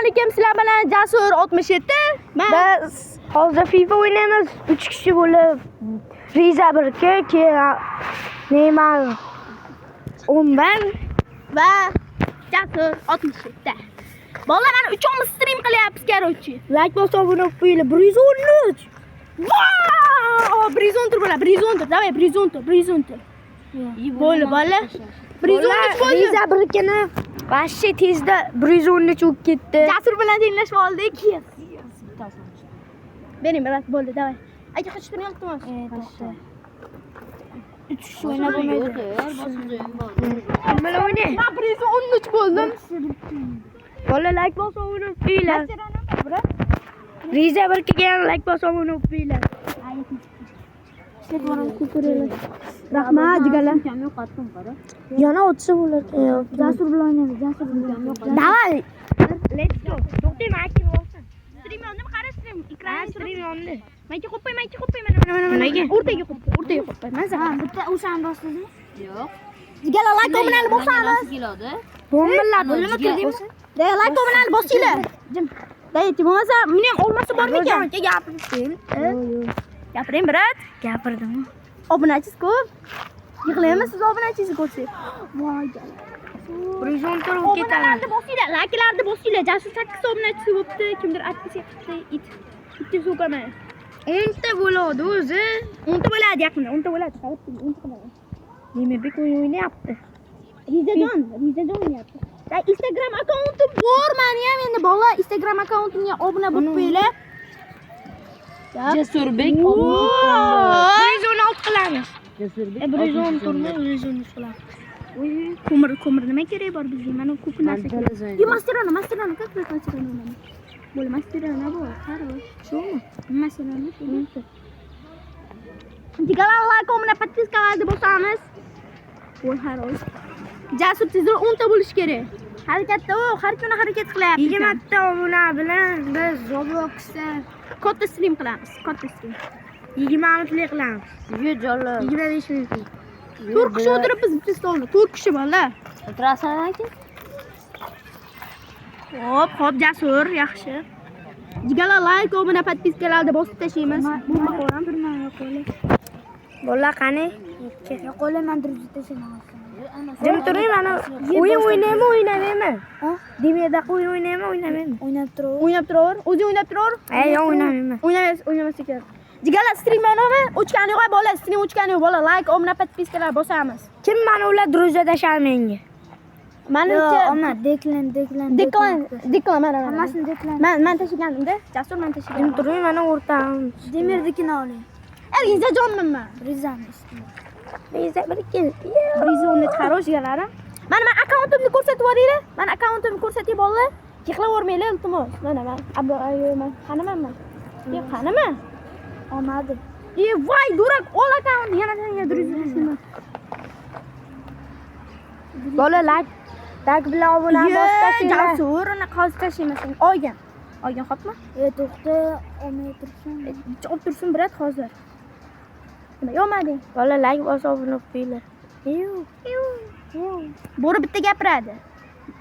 Assalomu sizlar bilan Jasur 67. Biz hozir FIFA o'ynaymiz. 3 kishi bo'lib. Riza 1 keyin Neymar 11 va Jasur 67. Bolalar mana uchimiz stream qilyapmiz, короче. Like bosib obuna bo'lib 113. Vau! Brizontur bo'la, brizontur. Davay, brizontur. Bo'ldi, bola. Brizontur bo'ldi. Riza 1ni vashshi tezda 113 o'tib ketdi. Jasur bilan tenglashib oldik. Bering, brat, bo'ldi, davay. Aka qochishni iltimos. Uch kishi o'ynab bo'lmaydi. Mana o'ynay. Men brizontur bo'ldim. Bola like bosib obuna bo'linglar. Riza 1 kelgan like bosib obuna bo'linglar. Rahmat, jigarlar. Yana o'tsa bo'lar. Jasur bilan o'ynaymiz, Jasur bilan. Davay. Let's go. To'xtang, maki bo'lsin. Stream yondimi? Qara stream. Ekran Stream yondi. Mayga qo'ppay, mana. Nimaga? O'rtaga qo'ppay. Maza. Bitta o'shani bosdingmi? Yo'q. Jigarlar like bilan bosamiz. Keladi. Bombalar bo'limi kirdingmi? Like bilan bosinglar. Jim. Dayati bo'lmasa, meni ham olmasi bormikan? Gapiring. Gapiring, brat. Gapirdim. Obunachingiz ko'p. Yig'laymiz siz obunachingizni ko'rsangiz. Voy jalal. Horizontal o'tib Obunalarni ketadi. bosinglar, likelarni bosinglar. Jasur 8 obunachisi bo'libdi. Kimdir atgisi qildi, it. Bitta so'kaman. 10 ta bo'ladi o'zi. 10 ta bo'ladi yaqinda, 10 ta bo'ladi. 10 ta bo'ladi. Nima o'ynayapti? Rizajon o'ynayapti. Da Instagram akkaunti bor, meni ham endi bola Instagram akkauntimga obuna bo'lib qo'yinglar. Jasurbek 116 qilamiz. Jasurbek 110 turni 113 qilamiz. Ko'mir nima kerak bor bizga? Mana ko'p narsa kerak. Masterona, как вы masterona? Bo'l, masterona bor, хорош. Shumi? Masterona. Jigarlar like obuna подписка qildi bo'lsamiz. Bo'l, хорош. Jasur tezroq 10 ta bo'lish kerak. Harakatda har kuni harakat qilyapmiz. 20 ta obuna bilan biz Robloxda Katta stream qilamiz, katta stream. 20 minutlik qilamiz. Yo'joli. 25 minutlik. 4 kishi o'tiribmiz bitta stolda. 4 kishi bola. O'tirasan aka? Hop, Jasur, yaxshi. Jigarlar like, obuna, podpiskalarni bosib tashlaymiz. Bomba qo'ram. Bola qani? Qo'lim men durust tashlayman. Jim turing, mana o'yin o'ynaymi? Ha? Demeda o'yin o'ynaymi? O'ynab turaver. O'zi o'ynab turaver. Yo'q, o'ynayman. O'ynamas ekan. Jigarlar stream manimi? O'chgani yo'q bola, stream o'chgani yo'q bola. Like, obuna, podpiskalar bosamiz. Kim mana ular druzadashar menga? Menimcha, Ona, Deklan mana. Hammasini deklan. Men tashlaganimda, Jasur men tashlagandim. Jim turing, mana o'rtam. Demirnikini oling. Rizajonman men. Rizani ismi. Riza 1 keldi. Rizonni xarosh jigarlari. Mana akkauntimni ko'rsatib yuboringlar. Mana akkauntimni ko'rsatib bolalar. Yig'lavermanglar iltimos. Mana men qanaman men. Qanaman? Olmadi. Voy, durak, ol akkauntni yana rizasizman. Bola like bilan obuna bosib tashlayman. Jasur, uni qolib tashlaymasin. Olgan xo'pmi? To'xta, olmay tursin. Olib tursin brat hozir. Nima yo'mading? Bola like bosib obuna qo'yinglar. Bo'ri bitta gapiradi.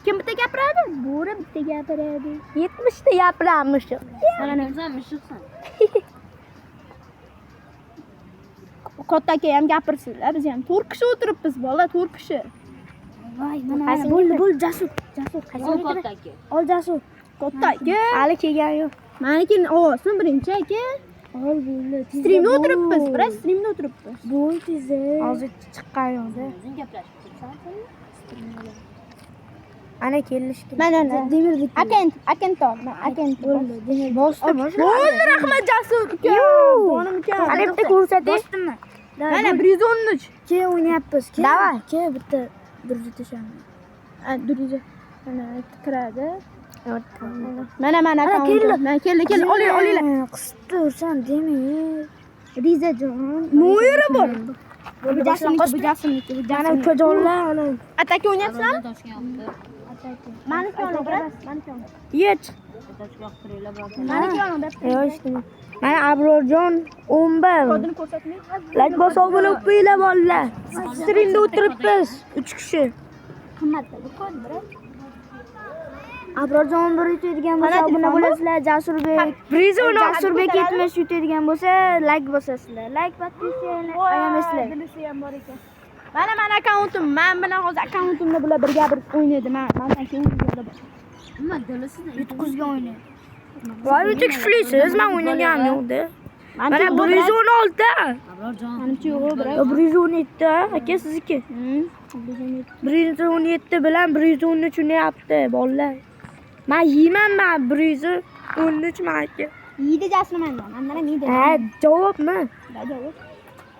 Kim bitta gapiradi? Bo'ri bitta gapiradi. 70 ta gapiramiz. Sen mushuksan. Katta aka ham gapirsizlar. Biz ham 4 kishi o'tiribmiz, bola, 4 kishi. Voy, mana bo'l, Jasur. Katta aka. Ol Jasur. Katta aka. Hali kelgan yo'q. Meniki ovozim birinchi aka. Ol bo'ldi. Streamda o'tiribmiz, biroz streamda o'tiribmiz. Bo'l tezda. Hozir chiqqan yo'qda. O'zing gaplashib tursan. Ana kelishdi. Mana demirdik. Akent bo'ldi. Demir Bosdim. Bo'ldi, rahmat Jasur aka. Jonim aka. Ana bitta ko'rsatay. Bosdimmi? Mana 113. Ke o'ynayapmiz. Davay. Ke bitta durji tashaman. Durji. Mana kiradi. Mana keldi. Olinglar. Qisib ursan demang. Rizajon. Noyeri bor. Bu jasimniki. Mana ukajonlar ana. Ataka o'ynayapsizlarmi? Toshkentda. Meniki yo'q, brat. Meniki yo'q. Yech. Toshkentda turinglar bor. Meniki yo'q, brat. Yo'q, eshitdim. Mana Abrorjon 11. Kodini ko'rsatmay. Like bosib bo'lib qo'yinglar bolalar. Streamda o'tiribmiz 3 kishi. Qimmatda bu kod, brat. Abrorjon bir yutadigan bo'lsa, Mana obuna telefonmi? bo'lasizlar. Jasurbek. Jasurbek 70 yutadigan bo'lsa, like bosasizlar. Like podpisani ayamasizlar. Bilisi ham bor ekan. Mana akkauntim. Men bilan hozir akkauntimda bular birga bir o'ynaydi. Mendan keyin o'ynaydi. Nima dilisiz? Yutqizga o'ynaydi. Voy, o'ta kuchlisiz. Men o'ynaganim yo'q-da. Mana 116. Abrorjon. Menimcha yo'q, biroq. 117. Aka sizniki. 117 bilan 113 o'ynayapti, bolalar. Men yeyman, men 113 menga. Yeydi Jasur mendan. Mendan ham yeydi. Ha, javobmi? Javob.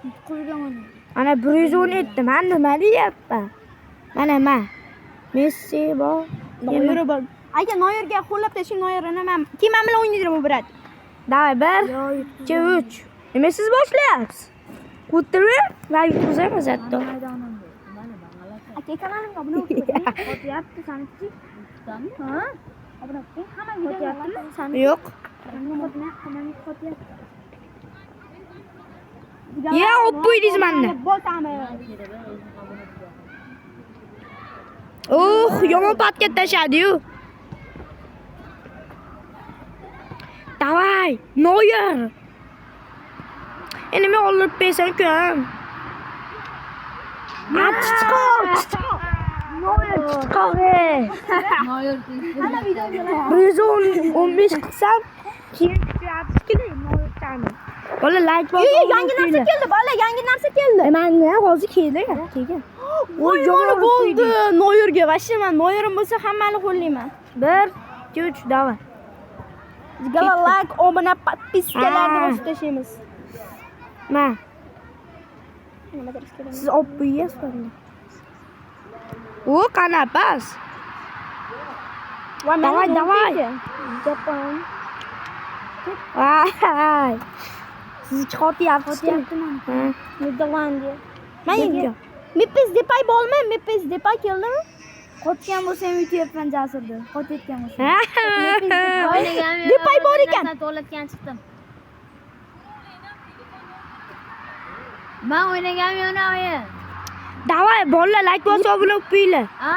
Yutqizga o'ynaydi. Ana 117. Men nima deyapman? Mana men. Messi bor. Noyori bor. Aka Noyirga qo'llab tashing Noyirini men. Kim men bilan o'ynaydi bu brat? Davay 1 2 3. Nima siz boshlayapsiz? O'tirib, men yutqizamiz hatto. Aka kanalimga obuna bo'ling. Qo'tyapti sanki. Ha? Obuna bo'ling. Hamma videolarni sani. Yo'q. Ya, o'pib qo'ydingiz menni. Bo'lsami? Yomon patga tashadi-yu. Davay, Noyer. Endi men olib bersan-ku. Noyer chiqar. Noyor. Hamma videolar. 115 qilsam, keyin chiqyapti-ku Noyer tani. Bola like bosib. Yangi narsa keldi, bola, yangi narsa keldi. Menga hozir keldi. Voy, mana bo'ldi. Noyirga vashim men Noyirim bo'lsa hammani qo'llayman. 1 2 3 davay. Gala like, obuna, podpiskalarni bosib tashlaymiz. Men Nima deriz kerak? siz olib qo'yasizmi? Qanapas. Davay, davay. Japon. Vay. Siz chiqotyapsizmi? Ha. Niderlandiya. Menga. Mipis Depay bo'lmi? Mipis Depay keldimi? Qotgan bo'lsa ham yutyapman Jasurda. Qotayotgan bo'lsa. Depay bor ekan. Tualetdan chiqdim. Men o'ynagan yana o'yin. Davay, bolalar like bosib obuna bo'linglar. Ha?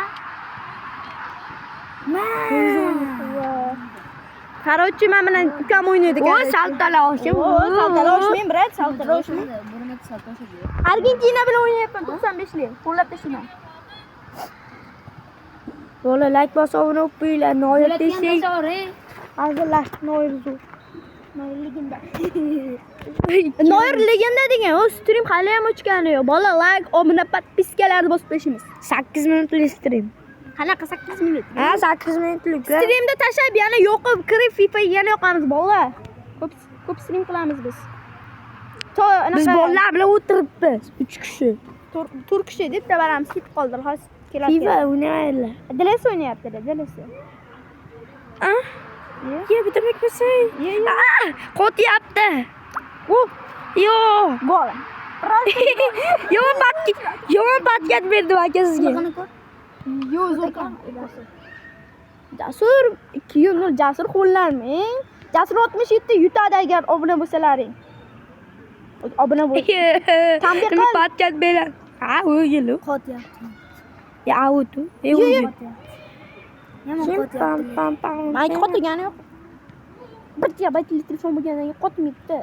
Qarochi men bilan ukam o'ynaydi ekan. Saltaloshim. Saltalosh men brat, saltalosh men. Burni saltoshi. Argentina bilan o'ynayapman 95lik. Qo'llab tashlayman. Bolalar like bosib obuna bo'linglar. Noyer desang. Azizlar, Noyer zo'r. Noyer legenda. Noyer legenda degan, o stream hali ham o'chgani yo'q. Bola like, obuna, podpiskalarni bosib tashlaymiz. 8 minutlik stream. Qanaqa 8 minut? Ha, 8 minutlik. Streamda tashlab yana yo'qib, kirib FIFA yana yoqamiz bola. Ko'p stream qilamiz biz. Biz bolalar bilan o'tiribmiz 3 kishi. 4 kishi deb tabaramiz ketib qoldilar. Hozir keladi. FIFA o'ynaylar. Diles o'ynayapti, Diles. Ye, bitirmakmisan? Qotyapti. Yo, gol. Yomon patkat berdim aka sizga. Yo'q, zo'rkan. Jasur 2-0 Jasur qo'llarming. Jasur 67 yutadi agar obuna bo'lsalaring. Obuna bo'ling. Nima patkat berar? Ha, o'yili. Qotyapti. Ya, auto. Yomon Pam pam pam. Men qotgani yo'q. Bir tiyabatli telefon bo'lganidan keyin qotmaydi.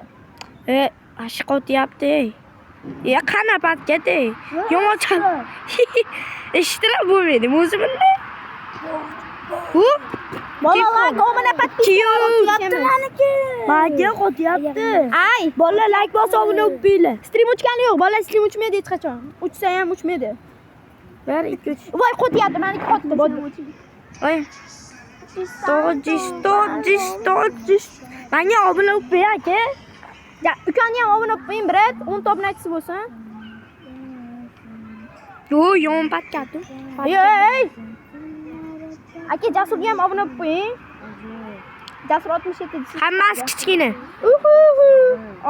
Ashi qotyapti. Qana patkat ey. Yomon chal. Eshittirib bo'lmaydi. O'zi bunday. Bolalar obuna qotyapti meniki. Menga qotyapti. Ay, bolalar like bosib obuna bo'linglar. Stream o'chgani yo'q. Bola stream o'chmaydi hech qachon. O'chsa ham o'chmaydi. 1 2 3. Voy qotyapti, meniki qotdi. Voy. Stojish. Menga obuna bo'ling aka. Ya, ukani ham obuna bo'ling, brat. 10 ta obunachisi bo'lsin. Yomon patkat. Ey! Aka Jasurga ham obuna bo'ling. Jasur 67. Hammasi kichkina.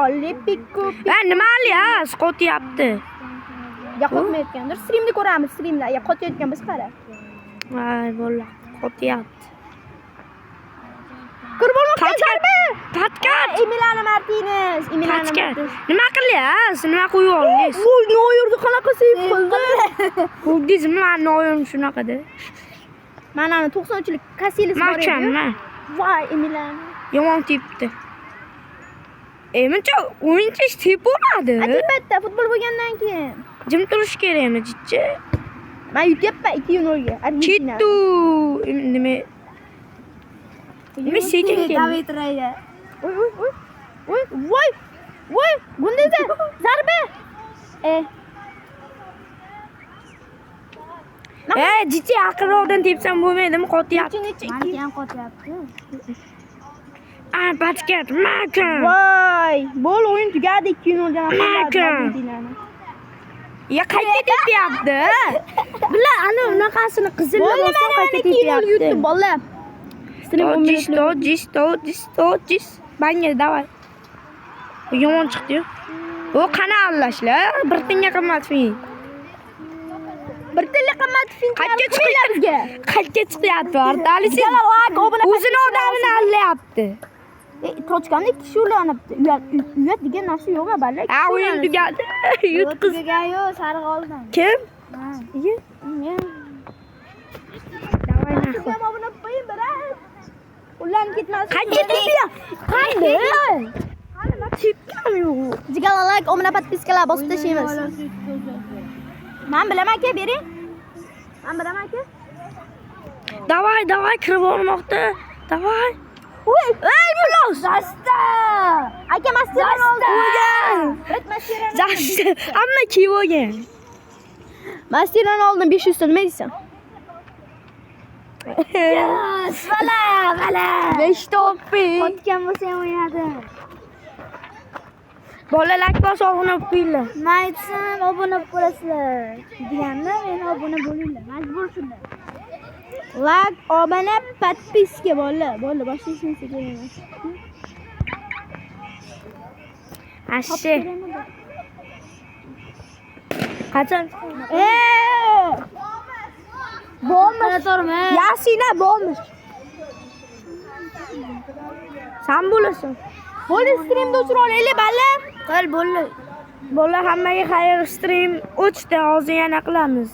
Olipiko. Nima alyas qotyapti. Ya qotmayotgandir. Streamda ko'ramiz, streamda. Ya qotayotgan biz qara. Voy, bolalar qotyapti. Qurbon bo'lmayapsizmi? Patkat. Emiliano Martinez. Nima qilyapsiz? Nima qo'yib oldingiz? Voy, Noyerni qanaqa seyf qildi? Qo'ydingizmi? Men Noyerim shunaqada. Mana 90'lik Casillas bor edi. Mahkamman. Voy, Emilan. Yomon tepdi. Menimcha o'yinchi tep bo'ladi. Albatta, futbol bo'lgandan keyin. Jim turish kerakmi, jichchi? Men yutyapman 2-0 ga. Argentina. Ketdu. Nima sekin keldi? David Raya. Voy, voy, voy. Voy, voy. Voy, bunday zarba. Jichchi aqlroqdan tepsam bo'lmaydimi? Qotyapti. Meniki ham qotyapti. Basket, Markan. Voy, bo'l o'yin tugadi 2-0 ga Argentinani. Ya qayta tepyapti. Bular ana unaqasini qizillar bo'lsa qayta tepyapti. Yutdi bola. Stojis. Banga davay. Yomon chiqdi-yu. O qana allashlar? Bir tinga qimmatfin. Bir tilla qimmat fin Qayerga chiqyapti bizga? Qayerga chiqyapti? Artalisi. O'zini odamini allayapti. Tochkanda ikki kishi ulanibdi. Uyat degan narsa yo'qmi, balla? Ha, o'yin tugadi. Yutqiz. Tugagan-yu, sariq oldim. Kim? Men Davay nahva. Sizga obuna qo'ying, biroz. Ulanib ketmasin. Qayerga tepyapti? Qanday? Hali men tepgam yo'q. Jigalalak, obuna podpiskalar bosib tashlaymiz. Men bilaman aka, bering. Men bilaman aka. Davay, kirib olmoqda. Davay. Voy, Ey, bulos. Zasta! Aka, mastirani oldi. Mastirani. Zasta. Hamma kiyib olgan. Mastirani oldim 500 so'm, nima deysan? Bala. 5 to'ppi. Qotgan bo'lsa ham o'ynadi. Bolalar bosh obuna bo'linglar. Men aytsam obuna bo'lasizlar. Deganda men obuna bo'linglar. Majbursiz. Like, obuna, podpiska bolalar. Bolalar boshlashimiz kerak emas. Ashi. Qachon? Bo'lmi? Yasina bo'lmi? Sen bo'lasan. Bo'li streamda o'chira olaylik, balla. Qil bo'ldi. Bola hammaga xayr, stream o'chdi, hozir yana qilamiz.